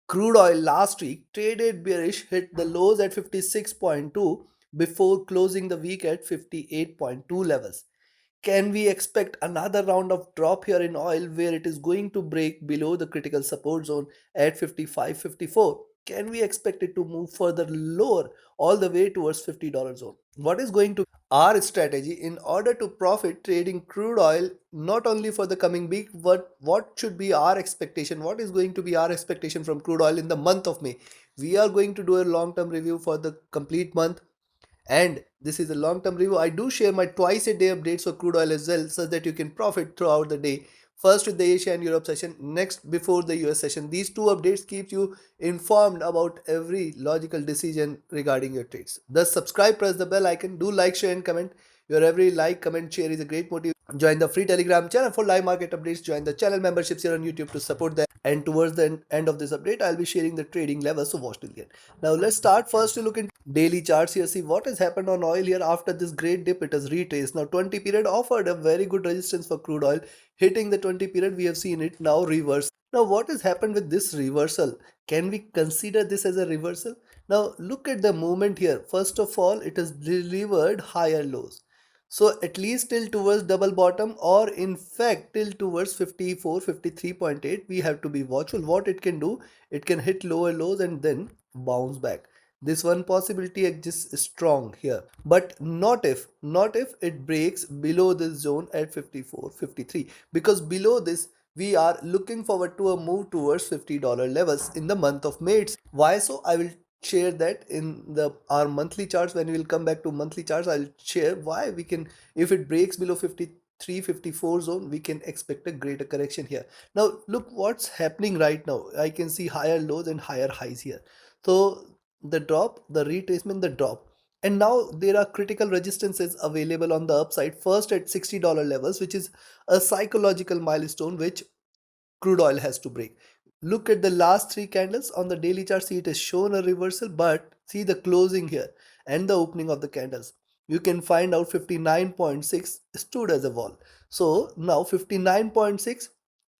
Crude oil last week traded bearish, hit the lows at 56.2 before closing the week at 58.2 levels. Can we expect another round of drop here in oil where it is going to break below the critical support zone at 55.54? Can we expect it to move further lower all the way towards $50 zone? What is going to be our strategy in order to profit trading crude oil not only for the coming week, but what should be our expectation? What is going to be our expectation from crude oil in the month of May? We are going to do a long-term review for the complete month, and this is a long-term review. I do share my twice a day updates for crude oil as well, so that you can profit throughout the day. First with the Asia and Europe session, next before the US session. These two updates keep you informed about every logical decision regarding your trades. Thus subscribe, press the bell icon, do like, share and comment. Your every like, comment, share is a great motive. Join the free Telegram channel for live market updates. Join the channel memberships here on YouTube to support them. And towards the end of this update, I'll be sharing the trading levels, so watch till the end. Now let's start first to look into daily charts here. See what has happened on oil here after this great dip. It has retraced. Now 20 period offered a very good resistance for crude oil. Hitting the 20 period, we have seen it now reverse. Now what has happened with this reversal? Can we consider this as a reversal? Now look at the movement here. First of all, it has delivered higher lows. So at least till towards double bottom, or in fact till towards 54, 53.8, we have to be watchful. What it can do, it can hit lower lows and then bounce back. This one possibility exists strong here, but not if it breaks below this zone at 54, 53, because below this we are looking forward to a move towards $50 levels in the month of May. Why so? I will share that in the our monthly charts. When we will come back to monthly charts, I'll share why we can, if it breaks below 53, 54 zone, we can expect a greater correction here. Now look what's happening right now. I can see higher lows and higher highs here. So the drop, the retracement, the drop, and now there are critical resistances available on the upside. First at $60 levels, which is a psychological milestone which crude oil has to break. Look at the last three candles on the daily chart. See, it has shown a reversal, but see the closing here and the opening of the candles. You can find out 59.6 stood as a wall. So now 59.6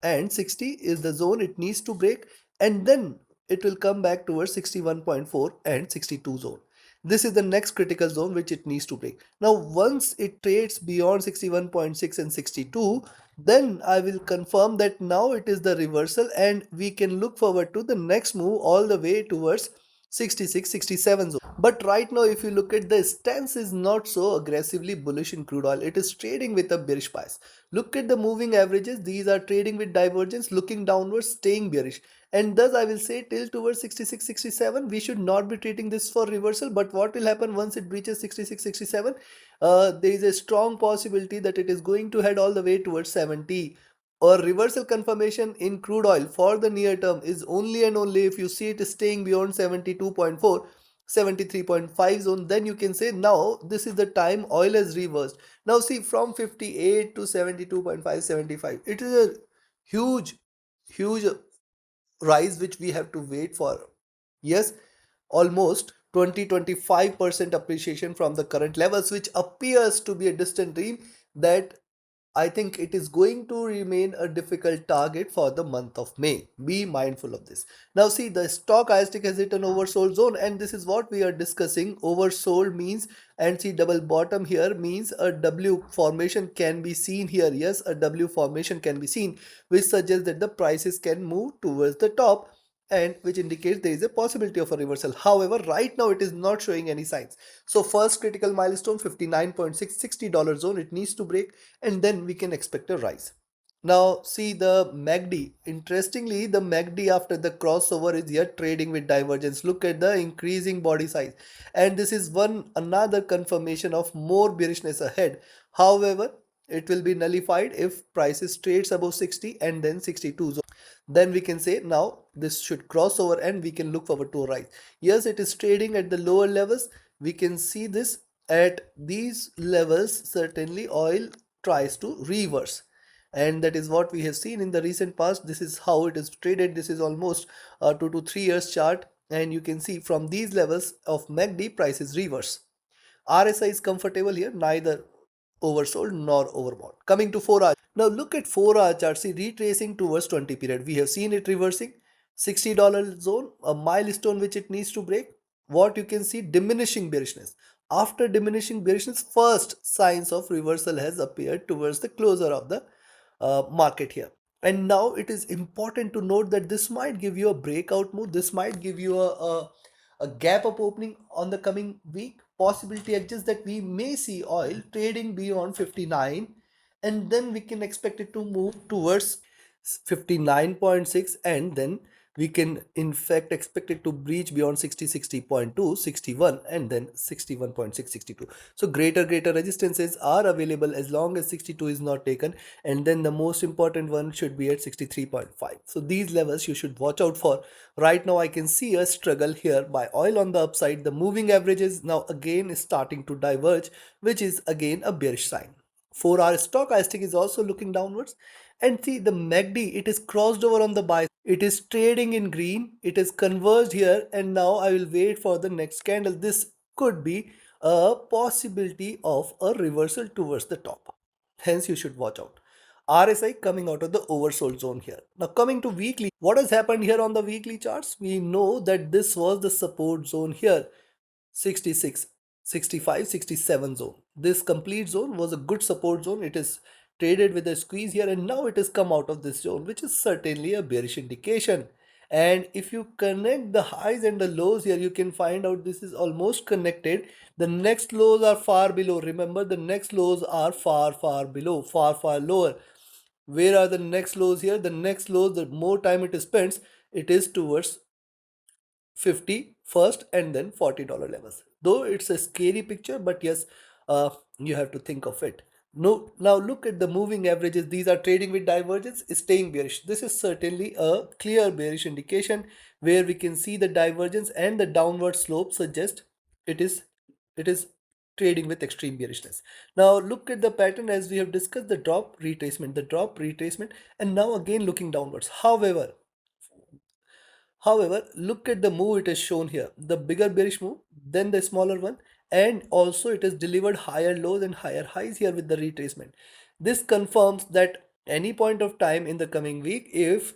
and 60 is the zone it needs to break, and then it will come back towards 61.4 and 62 zone. This is the next critical zone which it needs to break. Now once it trades beyond 61.6 and 62, then I will confirm that now it is the reversal, and we can look forward to the next move all the way towards 66, 67 zone. But right now, if you look at the stance, is not so aggressively bullish in crude oil. It is trading with a bearish bias. Look at the moving averages. These are trading with divergence, looking downwards, staying bearish. And thus I will say till towards 66, 67, we should not be treating this for reversal. But what will happen once it breaches 66, 67? There is a strong possibility that it is going to head all the way towards 70. Or reversal confirmation in crude oil for the near term is only and only if you see it staying beyond 72.4, 73.5 zone. Then you can say now this is the time oil has reversed. Now see, from 58 to 72.5, 75, it is a huge rise which we have to wait for. Yes, almost 20-25% appreciation from the current levels, which appears to be a distant dream, that I think it is going to remain a difficult target for the month of May. Be mindful of this. Now see, the stochastic has hit an oversold zone, and this is what we are discussing. Oversold means, and see double bottom here means a W formation can be seen here. Yes, a W formation can be seen, which suggests that the prices can move towards the top, and which indicates there is a possibility of a reversal. However, right now it is not showing any signs. So first critical milestone 59.6, $60 zone, it needs to break, and then we can expect a rise. Now see the MACD. Interestingly, the MACD after the crossover is here trading with divergence. Look at the increasing body size, and this is one another confirmation of more bearishness ahead. However, it will be nullified if prices trades above 60 and then 62 zone. Then we can say now this should cross over and we can look forward to a rise. Yes, it is trading at the lower levels. We can see this at these levels. Certainly oil tries to reverse, and that is what we have seen in the recent past. This is how it is traded. This is almost a 2 to 3 years chart, and you can see from these levels of MACD prices reverse. RSI is comfortable here, neither oversold nor overbought. Coming to 4 hour. Now look at 4 hour chart. See, retracing towards 20 period. We have seen it reversing. $60 zone, a milestone which it needs to break. What you can see, diminishing bearishness. After diminishing bearishness, first signs of reversal has appeared towards the closer of the market here. And now it is important to note that this might give you a breakout move. This might give you a gap up opening on the coming week. Possibility exists that we may see oil trading beyond 59, and then we can expect it to move towards 59.6, and then we can in fact expect it to breach beyond 60, 60.2, 61, and then 61.6, 62. So greater resistances are available as long as 62 is not taken, and then the most important one should be at 63.5. So these levels you should watch out for. Right now I can see a struggle here by oil on the upside. The moving averages now again is starting to diverge, which is again a bearish sign. 4-hour stochastic is also looking downwards. And see the MACD, it is crossed over on the buy. It is trading in green. It is converged here, and now I will wait for the next candle. This could be a possibility of a reversal towards the top. Hence, you should watch out. RSI coming out of the oversold zone here. Now coming to weekly, what has happened here on the weekly charts? We know that this was the support zone here. 66, 65, 67 zone. This complete zone was a good support zone. It is traded with a squeeze here, and now it has come out of this zone, which is certainly a bearish indication. And if you connect the highs and the lows here, you can find out this is almost connected. The next lows are far below. Remember, the next lows are far below, far lower. Where are the next lows here? The next lows, the more time it spends, it is towards 50 first and then $40 levels. Though it's a scary picture, but yes, you have to think of it. No, now look at the moving averages. These are trading with divergence, staying bearish. This is certainly a clear bearish indication where we can see the divergence and the downward slope suggest it is it is trading with extreme bearishness. Now look at the pattern as we have discussed, the drop retracement, and now again looking downwards. However, look at the move it is shown here. The bigger bearish move, then the smaller one, and also it has delivered higher lows and higher highs here with the retracement. This confirms that any point of time in the coming week, if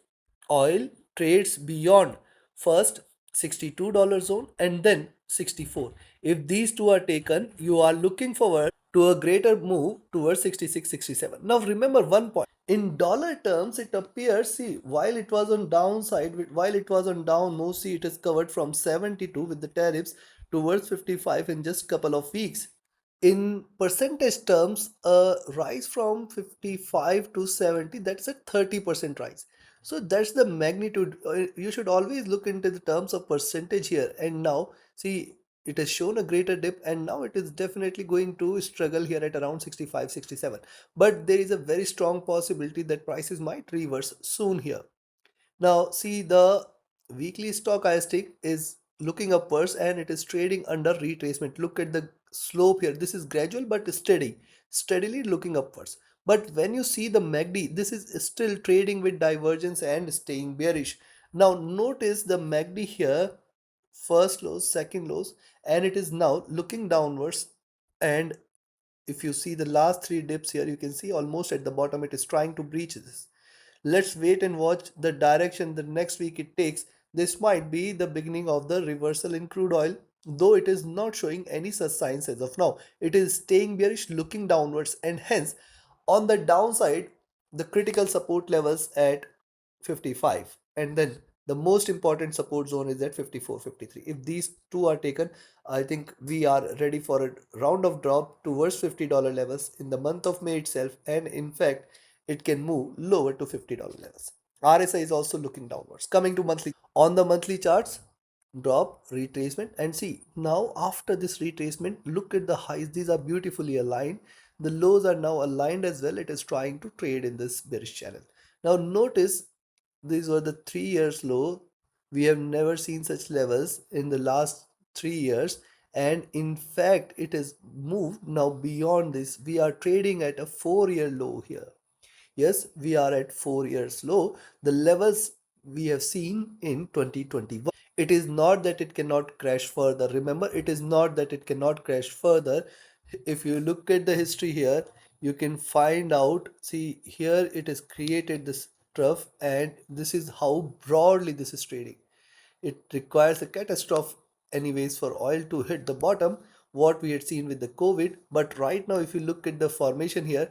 oil trades beyond first $62 zone and then 64, if these two are taken, you are looking forward to a greater move towards 66, 67. Now remember one point. In dollar terms, it appears, see, while it was on downside, while it was on down move, see, it is covered from 72 with the tariffs towards 55 in just couple of weeks. In percentage terms, a rise from 55 to 70, that's a 30% rise. So that's the magnitude. You should always look into the terms of percentage here. And now, see, it has shown a greater dip, and now it is definitely going to struggle here at around 65, 67. But there is a very strong possibility that prices might reverse soon here. Now see, the weekly stochastic is looking upwards and it is trading under retracement. Look at the slope here. This is gradual but steadily looking upwards. But when you see the MACD, this is still trading with divergence and staying bearish. Now notice the MACD here, first lows, second lows, and it is now looking downwards. And if you see the last three dips here, you can see almost at the bottom it is trying to breach this. Let's wait and watch the direction the next week it takes. This might be the beginning of the reversal in crude oil, though it is not showing any such signs as of now. It is staying bearish, looking downwards, and hence on the downside, the critical support levels at 55, and then the most important support zone is at 54, 53. If these two are taken, I think we are ready for a round of drop towards $50 levels in the month of May itself, and in fact it can move lower to $50 levels. RSI is also looking downwards. Coming to monthly, on the monthly charts, drop, retracement, and see, now after this retracement, look at the highs. These are beautifully aligned. The lows are now aligned as well. It is trying to trade in this bearish channel. Now notice these were the 3 years low. We have never seen such levels in the last 3 years, and in fact it has moved now beyond this. We are trading at a 4-year low here. Yes, we are at 4 years low, the levels we have seen in 2021. It is not that it cannot crash further. Remember, it is not that it cannot crash further. If you look at the history here, you can find out, see here it has created this trough, and this is how broadly this is trading. It requires a catastrophe, anyways, for oil to hit the bottom, what we had seen with the COVID. But right now, if you look at the formation here,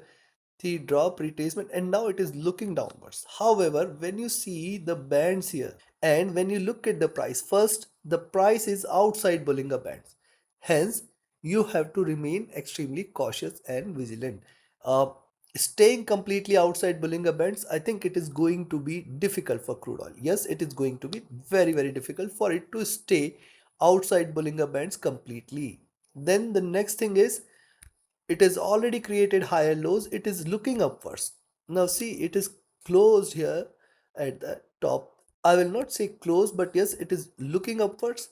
the drop retracement, and now it is looking downwards. However, when you see the bands here, and when you look at the price, first, the price is outside Bollinger Bands. Hence, you have to remain extremely cautious and vigilant. Uh, Staying completely outside Bollinger Bands, I think it is going to be difficult for crude oil. Yes, it is going to be very, very difficult for it to stay outside Bollinger Bands completely. Then the next thing is, it has already created higher lows. It is looking upwards. Now see, it is closed here at the top. I will not say close, but yes, it is looking upwards.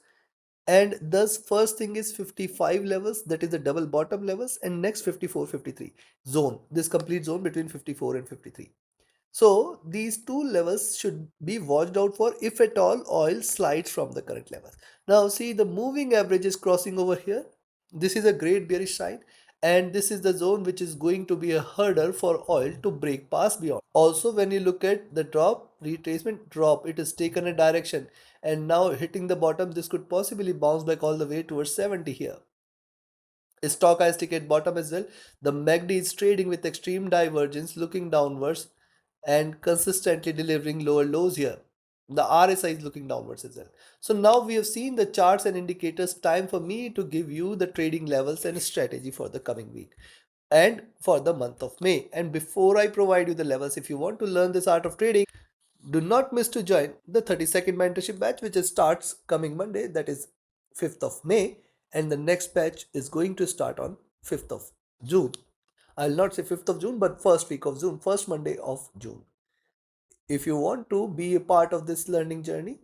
And thus first thing is 55 levels, that is the double bottom levels, and next 54, 53 zone, this complete zone between 54 and 53. So these two levels should be watched out for if at all oil slides from the current levels. Now see, the moving average is crossing over here. This is a great bearish sign, and this is the zone which is going to be a hurdle for oil to break past beyond. Also, when you look at the drop, retracement drop, it has taken a direction, and now hitting the bottom, this could possibly bounce back all the way towards 70 here. Stochastic at bottom as well. The MACD is trading with extreme divergence, looking downwards and consistently delivering lower lows here. The RSI is looking downwards as well. So now we have seen the charts and indicators. Time for me to give you the trading levels and strategy for the coming week and for the month of May. And before I provide you the levels, if you want to learn this art of trading, do not miss to join the 30-second mentorship batch, which starts coming Monday, that is 5th of May, and the next batch is going to start on 5th of June. I'll not say 5th of June, but first week of June, first Monday of June. If you want to be a part of this learning journey,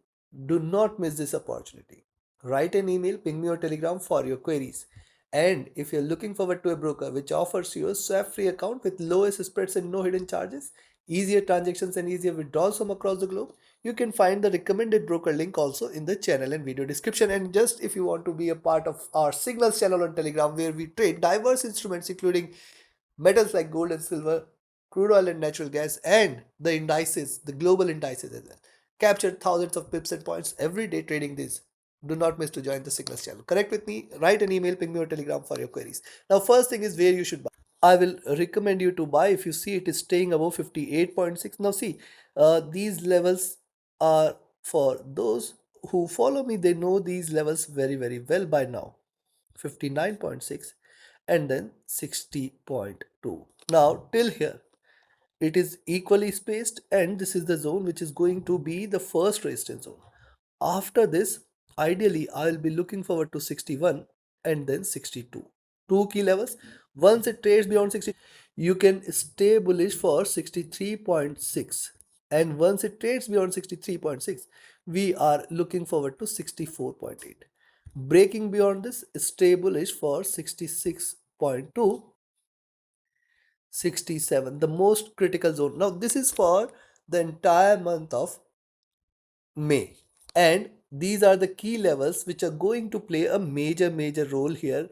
do not miss this opportunity. Write an email, ping me or telegram for your queries. And if you're looking forward to a broker which offers you a swap free account with lowest spreads and no hidden charges, easier transactions and easier withdrawals from across the globe, you can find the recommended broker link also in the channel and video description. And just if you want to be a part of our signals channel on Telegram, where we trade diverse instruments including metals like gold and silver, crude oil and natural gas, and the indices, the global indices as well. Capture thousands of pips and points every day trading these. Do not miss to join the Signals channel. Connect with me, write an email, ping me or telegram for your queries. Now, first thing is where you should buy. I will recommend you to buy if you see it is staying above 58.6. Now, see, these levels are for those who follow me, they know these levels very, very well by now. 59.6 and then 60.2. Now, till here, it is equally spaced, and this is the zone which is going to be the first resistance zone. After this, ideally, I will be looking forward to 61 and then 62. Two key levels. Once it trades beyond 60, you can stay bullish for 63.6. And once it trades beyond 63.6, we are looking forward to 64.8. Breaking beyond this, stay bullish for 66.2, 67, the most critical zone. Now, this is for the entire month of May. And these are the key levels which are going to play a major role here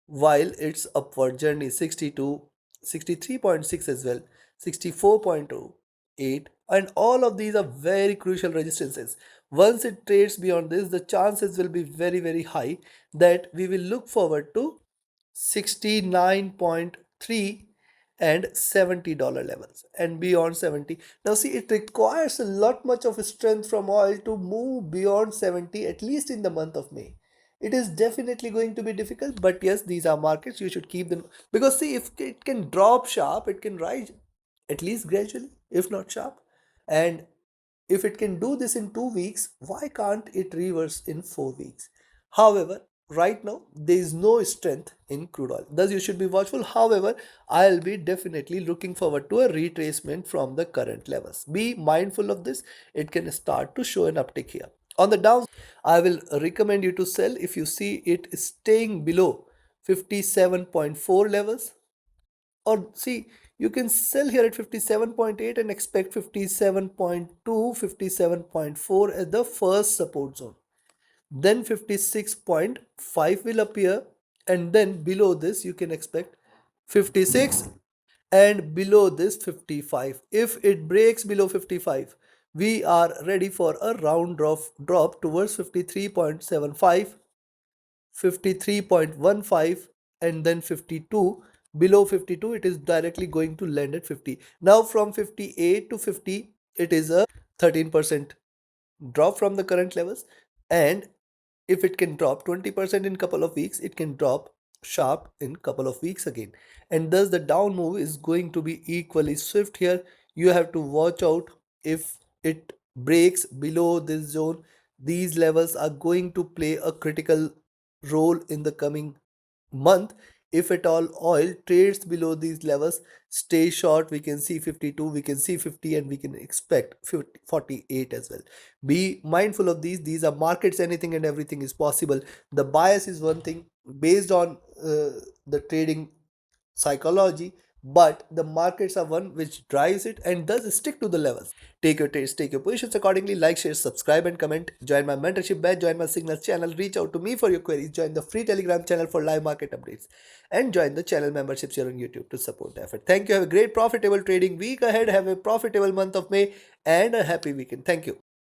while its upward journey. 62, 63.6 as well, 64.08, and all of these are very crucial resistances. Once it trades beyond this, the chances will be very high that we will look forward to 69.3 and $70 levels and beyond 70. Now see, it requires a lot much of strength from oil to move beyond 70, at least in the month of May. It is definitely going to be difficult, but yes, these are markets, you should keep them, because see, if it can drop sharp, it can rise at least gradually, if not sharp. And if it can do this in 2 weeks, why can't it reverse in 4 weeks? However, right now there is no strength in crude oil. Thus, you should be watchful. However, I'll be definitely looking forward to a retracement from the current levels. Be mindful of this. It can start to show an uptick here. On the down, I will recommend you to sell if you see it staying below 57.4 levels, or see, you can sell here at 57.8 and expect 57.2, 57.4 as the first support zone. Then 56.5 will appear, and then below this you can expect 56 and below this 55. If it breaks below 55, we are ready for a round drop towards 53.75, 53.15, and then 52. Below 52, it is directly going to land at 50. Now from 58 to 50, it is a 13% drop from the current levels. And if it can drop 20% in couple of weeks, it can drop sharp in couple of weeks again, and thus the down move is going to be equally swift here. You have to watch out. If it breaks below this zone, these levels are going to play a critical role in the coming month. If at all oil trades below these levels, stay short. We can see 52, we can see 50, and we can expect 50, 48 as well. Be mindful of these are markets. Anything and everything is possible. The bias is one thing based on the trading psychology, but the markets are one which drives it and does stick to the levels. Take your trades, take your positions accordingly. Like, share, subscribe, and comment. Join my mentorship batch, join my signals channel, reach out to me for your queries, join the free Telegram channel for live market updates, and join the channel memberships here on YouTube to support the effort. Thank you. Have a great profitable trading week ahead. Have a profitable month of May and a happy weekend. Thank you.